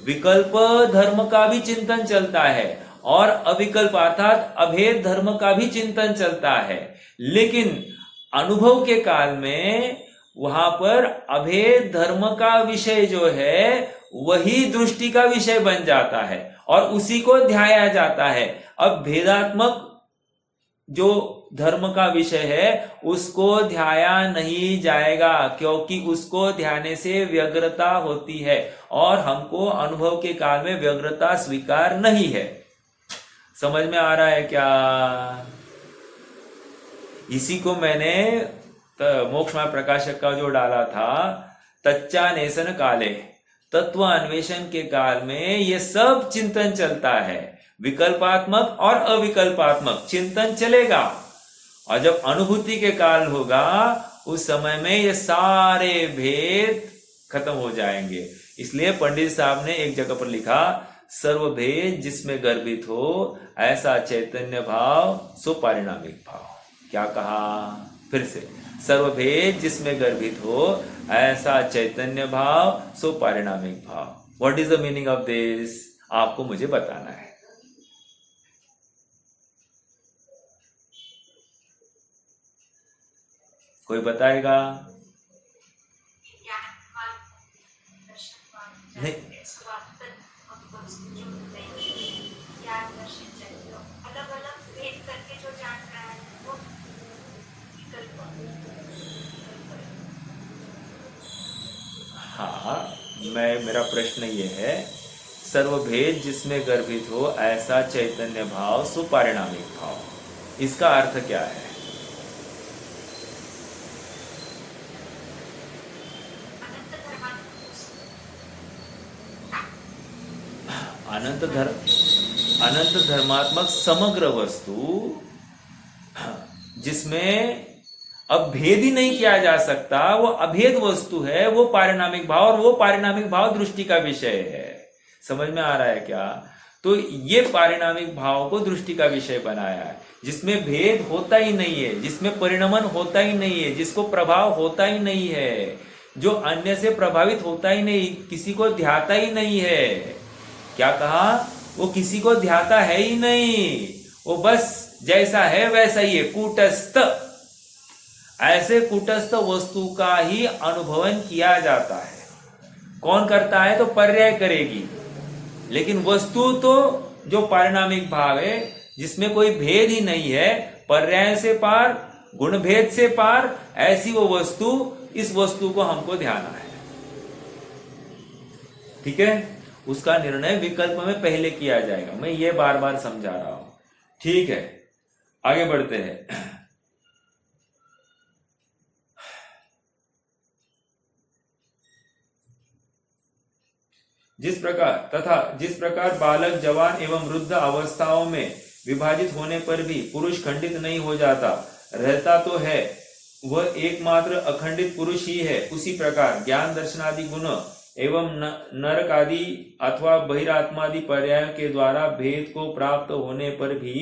विकल्प धर्म का भी चिंतन चलता है और अविकल्प अर्थात अभेद धर्म का भी चिंतन चलता है, लेकिन अनुभव के काल में वहां पर अभेद धर्म का विषय जो है वही दृष्टि का विषय बन जाता है और उसी को ध्याया जाता है। अब भेदात्मक जो धर्म का विषय है उसको ध्याया नहीं जाएगा, क्योंकि उसको ध्याने से व्यग्रता होती है और हमको अनुभव के काल में व्यग्रता स्वीकार नहीं है। समझ में आ रहा है क्या? इसी को मैंने मोक्षमार्ग प्रकाशक का जो डाला था, तच्चा नेसन काले, तत्व अन्वेषण के काल में ये सब चिंतन चलता है, विकल्पात्मक और अविकल्पात्मक चिंतन चलेगा, और जब अनुभूति के काल होगा उस समय में ये सारे भेद खत्म हो जाएंगे। इसलिए पंडित साहब ने एक जगह पर लिखा, सर्वभेद जिसमें गर्भित हो ऐसा चैतन्य भाव सो पारिणामिक भाव। क्या कहा? फिर से, सर्वभेद जिसमें गर्भित हो ऐसा चैतन्य भाव सो पारिणामिक भाव। What is the meaning of this? आपको मुझे बताना है। कोई बताएगा? नहीं, हाँ, मेरा प्रश्न ये है, सर्वभेद जिसमें गर्भित हो ऐसा चैतन्य भाव सुपारिणामिक भाव। इसका अर्थ क्या है? अनंत धर्मात्मक समग्र वस्तु जिसमें अब भेद ही नहीं किया जा सकता, वो अभेद वस्तु है, वो पारिणामिक भाव, और वो पारिणामिक भाव दृष्टि का विषय है। समझ में आ रहा है क्या? तो ये पारिणामिक भाव को दृष्टि का विषय बनाया है, जिसमें भेद होता ही नहीं है, जिसमें परिणमन होता ही नहीं है, जिसको प्रभाव होता ही नहीं है, जो अन्य से प्रभावित होता ही नहीं, किसी को ध्याता ही नहीं है। क्या कहा? वो किसी को ध्याता है ही नहीं, वो बस जैसा है वैसा ही है, कूटस्थ। ऐसे कूटस्थ वस्तु का ही अनुभवन किया जाता है। कौन करता है? तो पर्याय करेगी, लेकिन वस्तु तो जो पारिणामिक भाव है, जिसमें कोई भेद ही नहीं है, पर्याय से पार, गुण भेद से पार, ऐसी वो वस्तु, इस वस्तु को हमको ध्यान है। ठीक है? उसका निर्णय विकल्प में पहले किया जाएगा। मैं ये बार बार समझा रहा हूं। ठीक है, आगे बढ़ते हैं। जिस प्रकार बालक, जवान एवं वृद्ध अवस्थाओं में विभाजित होने पर भी पुरुष खंडित नहीं हो जाता, रहता तो है, वह एकमात्र अखंडित पुरुष ही है, उसी प्रकार ज्ञान दर्शनादि गुण एवं नरक आदि अथवा बहिरात्मादि पर्याय के द्वारा भेद को प्राप्त होने पर भी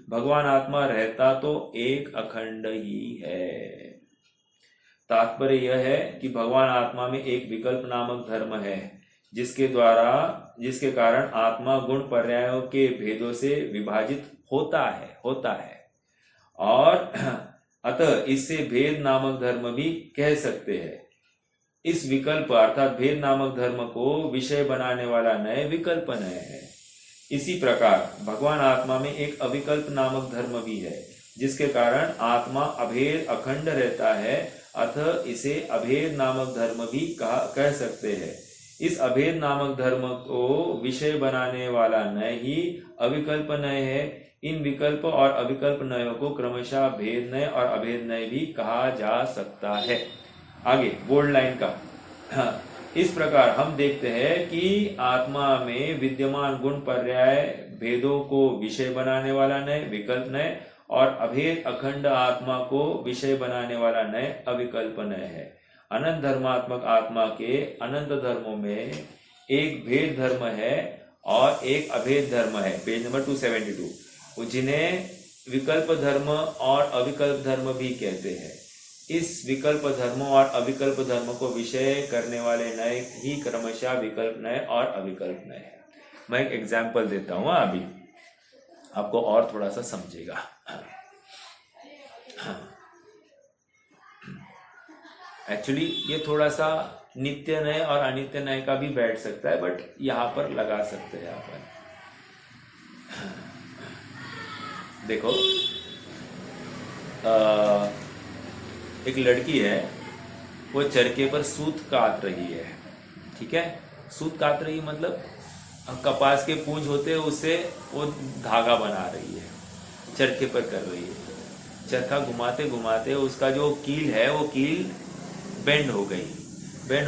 भगवान आत्मा रहता तो एक अखंड ही है। तात्पर्य यह है कि भगवान आत्मा में एक विकल्प नामक धर्म है, जिसके कारण आत्मा गुण पर्यायों के भेदों से विभाजित होता है और अतः इससे भेद नामक धर्म भी कह सकते हैं। इस विकल्प अर्थात भेद नामक धर्म को विषय बनाने वाला नए विकल्प नए है। इसी प्रकार भगवान आत्मा में एक अविकल्प नामक धर्म भी है, जिसके कारण आत्मा अभेद अखंड रहता है, अतः इसे अभेद नामक धर्म भी कह सकते हैं। इस अभेद नामक धर्म को विषय बनाने वाला नय ही अविकल्प नय है। इन विकल्प और अविकल्प नयों को क्रमशः भेद नय और अभेद नय भी कहा जा सकता है। आगे बोल्ड लाइन का। इस प्रकार हम देखते हैं कि आत्मा में विद्यमान गुण पर्याय भेदों को विषय बनाने वाला नय विकल्प नय और अभेद अखंड आत्मा को विषय बनाने वाला नय अविकल्प नय है। अनंत धर्मात्मक आत्मा के अनंत धर्मों में एक भेद धर्म है और एक अभेद धर्म है। पेज नंबर 272, जिन्हें विकल्प धर्म और अविकल्प धर्म भी कहते हैं। इस विकल्प धर्म और अविकल्प धर्म को विषय करने वाले नए ही क्रमशः विकल्प नए और अविकल्प नए है। मैं एक एग्जाम्पल देता हूँ, अभी आपको और थोड़ा सा समझेगा। एक्चुअली ये थोड़ा सा नित्य नय और अनित्य नय का भी बैठ सकता है, बट यहाँ पर लगा सकते हैं अपन। देखो, एक लड़की है, वो चरखे पर सूत काट रही है। ठीक है, सूत काट रही मतलब कपास के पूंज होते हैं, उससे वो धागा बना रही है, चरखे पर कर रही है। चरखा घुमाते घुमाते उसका जो कील है वो कील बेंड हो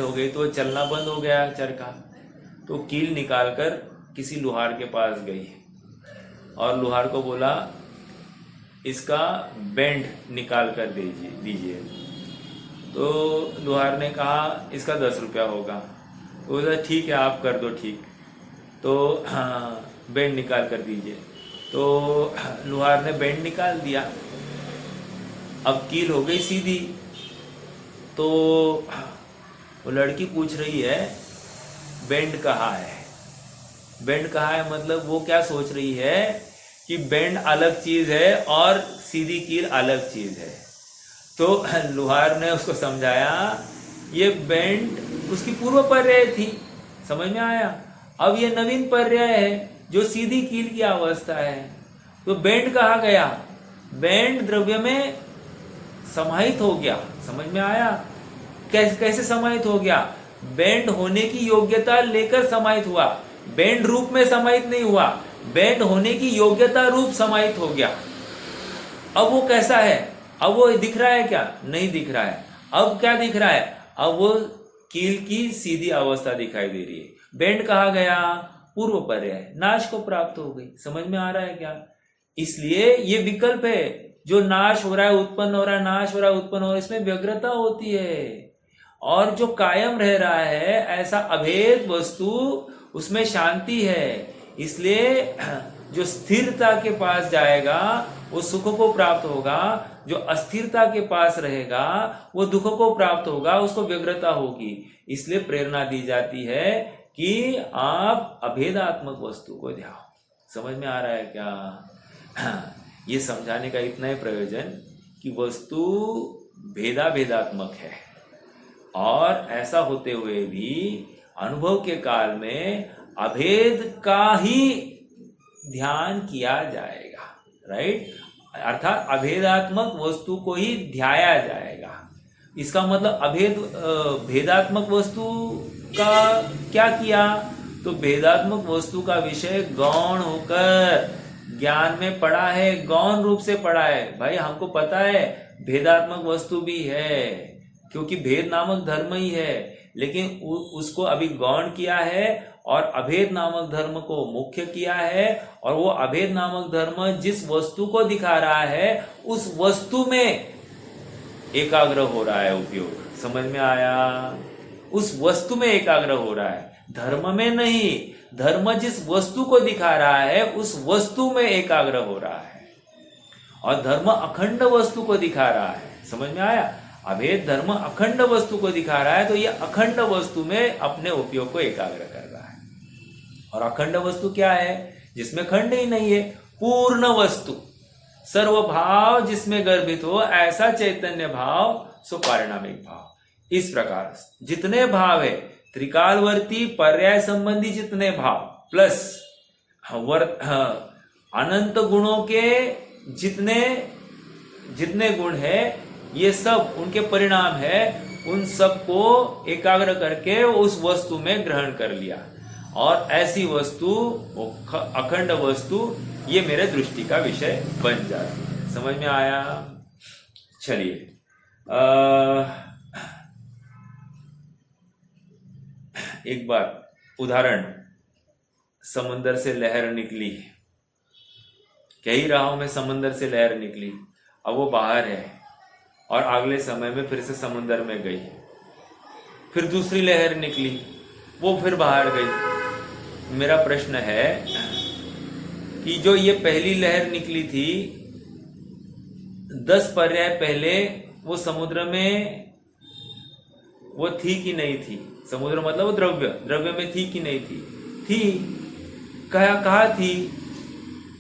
गई तो चलना बंद हो गया चरखा। तो कील निकालकर किसी लुहार के पास गई और लुहार को बोला इसका बेंड निकाल कर दीजिए। तो लुहार ने कहा इसका 10 रुपया होगा। तो बोला ठीक है, आप कर दो ठीक। तो बेंड निकाल कर दीजिए। तो लुहार ने बेंड निकाल दिया। अब कील हो गई सीधी। तो वो लड़की पूछ रही है बेंड कहाँ है। बेंड कहाँ है मतलब वो क्या सोच रही है कि बेंड अलग चीज है और सीधी कील अलग चीज है। तो लुहार ने उसको समझाया ये बेंड उसकी पूर्व पर्याय थी, समझ में आया। अब ये नवीन पर्याय है जो सीधी कील की अवस्था है। तो बेंड कहाँ गया? बेंड द्रव्य में समाहित हो गया, समझ में आया। कैसे समाहित हो गया? बेंड होने की योग्यता लेकर समाहित हुआ। बेंड रूप में समाहित नहीं हुआ, बेंड होने की योग्यता रूप समाहित हो गया। अब वो कैसा है? अब वो दिख रहा है क्या? नहीं दिख रहा है। अब क्या दिख रहा है? अब वो कील की सीधी अवस्था दिखाई दे रही है। बेंड कहा गया? पूर्व पर्याय, नाश को प्राप्त हो गई। समझ में आ रहा है क्या? इसलिए ये विकल्प है, जो नाश हो रहा है उत्पन्न हो रहा है, नाश हो रहा है उत्पन्न हो रहा है, इसमें व्यग्रता होती है। और जो कायम रह रहा है ऐसा अभेद वस्तु, उसमें शांति है। इसलिए जो स्थिरता के पास जाएगा वो सुख को प्राप्त होगा, जो अस्थिरता के पास रहेगा वो दुख को प्राप्त होगा, उसको व्यग्रता होगी। इसलिए प्रेरणा दी जाती है कि आप अभेदात्मक वस्तु को ध्याओ। समझ में आ रहा है क्या? ये समझाने का इतना ही प्रयोजन कि वस्तु भेदात्मक है, और ऐसा होते हुए भी अनुभव के काल में अभेद का ही ध्यान किया जाएगा, राइट? अर्थात अभेदात्मक वस्तु को ही ध्याया जाएगा। इसका मतलब भेदात्मक वस्तु का क्या किया? तो भेदात्मक वस्तु का विषय गौण होकर ज्ञान में पड़ा है, गौण रूप से पड़ा है। भाई हमको पता है भेदात्मक वस्तु भी है, क्योंकि भेद नामक धर्म ही है, लेकिन उसको अभी गौण किया है और अभेद नामक धर्म को मुख्य किया है। और वो अभेद नामक धर्म जिस वस्तु को दिखा रहा है उस वस्तु में एकाग्र हो रहा है उपयोग। समझ में आया? उस वस्तु में एकाग्र हो रहा है, धर्म में नहीं। धर्म जिस वस्तु को दिखा रहा है उस वस्तु में एकाग्र हो रहा है, और धर्म अखंड वस्तु को दिखा रहा है। समझ में आया? अभेद धर्म अखंड वस्तु को दिखा रहा है, तो ये अखंड वस्तु में अपने उपयोग को एकाग्र कर रहा है। और अखंड वस्तु क्या है? जिसमें खंड ही नहीं है, पूर्ण वस्तु, सर्वभाव जिसमें गर्भित हो, ऐसा चैतन्य भाव सो पारिणामिक भाव। इस प्रकार जितने भाव है, त्रिकालवर्ती पर्याय संबंधी जितने भाव प्लस अनंत गुणों के जितने गुण है, ये सब उनके परिणाम है। उन सब को एकाग्र करके उस वस्तु में ग्रहण कर लिया, और ऐसी वस्तु, अखंड वस्तु, ये मेरे दृष्टि का विषय बन जाती है। समझ में आया? चलिए, एक बात, उदाहरण, समंदर से लहर निकली, कह ही रहा हूं मैं, समंदर से लहर निकली, अब वो बाहर है और अगले समय में फिर से समुंदर में गई, फिर दूसरी लहर निकली, वो फिर बाहर गई। मेरा प्रश्न है कि जो ये पहली लहर निकली थी 10 पर्याय पहले, वो समुद्र में वो थी कि नहीं थी? समुद्र मतलब वो द्रव्य में थी कि नहीं थी? थी। कहा थी?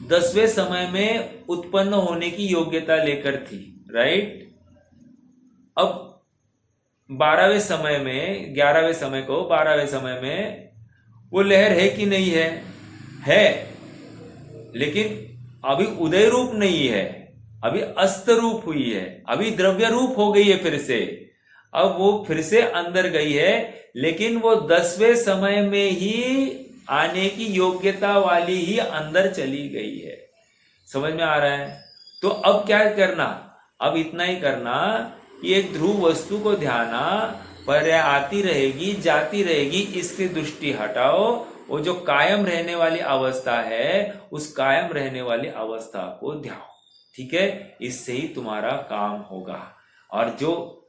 10वें समय में उत्पन्न होने की योग्यता लेकर थी, राइट? अब 12वें समय में, 11वें समय को 12वें समय में वो लहर है कि नहीं है? है, लेकिन अभी उदय रूप नहीं है, अभी अस्त रूप हुई है, अभी द्रव्य रूप हो गई है फिर से। अब वो फिर से अंदर गई है, लेकिन वो 10वें समय में ही आने की योग्यता वाली ही अंदर चली गई है। समझ में आ रहा है? तो अब क्या करना? अब इतना ही करना कि एक ध्रुव वस्तु को ध्याना, पर्याय आती रहेगी जाती रहेगी, इसकी दृष्टि हटाओ। वो जो कायम रहने वाली अवस्था है, उस कायम रहने वाली अवस्था को ध्याओ, ठीक है? इससे ही तुम्हारा काम होगा। और जो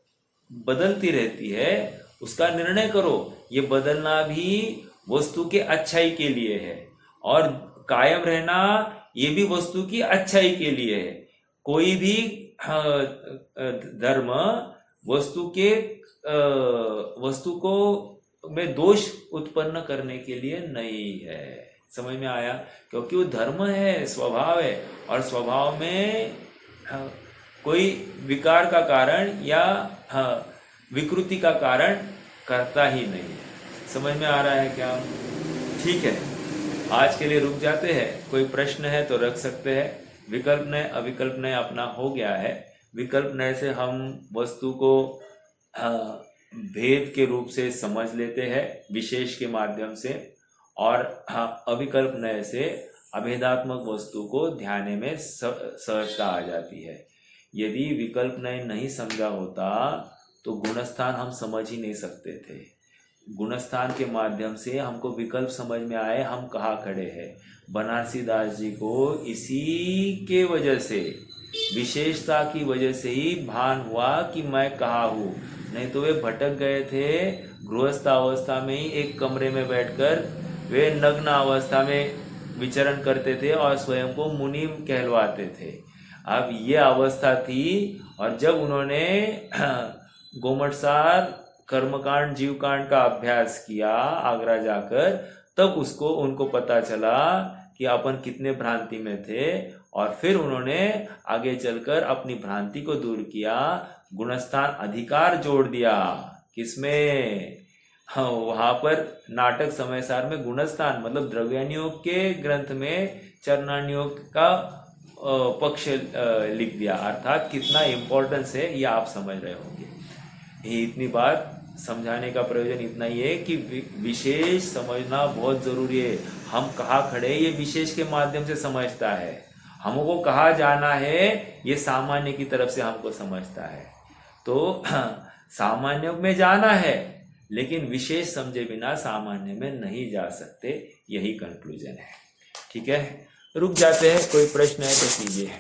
बदलती रहती है उसका निर्णय करो, ये बदलना भी वस्तु के अच्छाई के लिए है, और कायम रहना ये भी वस्तु की अच्छाई के लिए है। कोई भी धर्म वस्तु को में दोष उत्पन्न करने के लिए नहीं है। समझ में आया? क्योंकि वो धर्म है, स्वभाव है, और स्वभाव में कोई विकार का कारण या विकृति का कारण करता ही नहीं है। समझ में आ रहा है क्या? ठीक है, आज के लिए रुक जाते हैं। कोई प्रश्न है तो रख सकते हैं। विकल्प नय अविकल्प नय अपना हो गया है। विकल्प नय से हम वस्तु को भेद के रूप से समझ लेते हैं, विशेष के माध्यम से, और अविकल्पनय से अभेदात्मक वस्तु को ध्यान में सहजता आ जाती है। यदि विकल्पनय नहीं समझा होता तो गुणस्थान हम समझ ही नहीं सकते थे। गुणस्थान के माध्यम से हमको विकल्प समझ में आए, हम कहाँ खड़े हैं। बनारसी दास जी को इसी के वजह से, विशेषता की वजह से ही भान हुआ कि मैं कहाँ हूँ, नहीं तो वे भटक गए थे। गृहस्थ अवस्था में ही एक कमरे में बैठकर वे नग्न अवस्था में विचरण करते थे और स्वयं को मुनि कहलवाते थे। अब ये अवस्था थी, और जब उन्होंने गोमटसार कर्मकांड जीवकांड का अभ्यास किया आगरा जाकर, तब उनको पता चला कि अपन कितने भ्रांति में थे, और फिर उन्होंने आगे चलकर अपनी भ्रांति को दूर किया, गुणस्थान अधिकार जोड़ दिया। किसमें? हाँ, वहां पर नाटक समय सार में गुणस्थान मतलब द्रव्यानुयोग के ग्रंथ में चरणानुयोग का पक्ष लिख दिया, अर्थात कितना इंपॉर्टेंस है ये आप समझ रहे होंगे। ये इतनी बात समझाने का प्रयोजन इतना ही है कि विशेष समझना बहुत जरूरी है। हम कहाँ खड़े ये विशेष के माध्यम से समझता है, हमको कहाँ जाना है ये सामान्य की तरफ से हमको समझता है। तो सामान्य में जाना है, लेकिन विशेष समझे बिना सामान्य में नहीं जा सकते, यही कंक्लूजन है। ठीक है, रुक जाते हैं, कोई प्रश्न है तो कीजिए।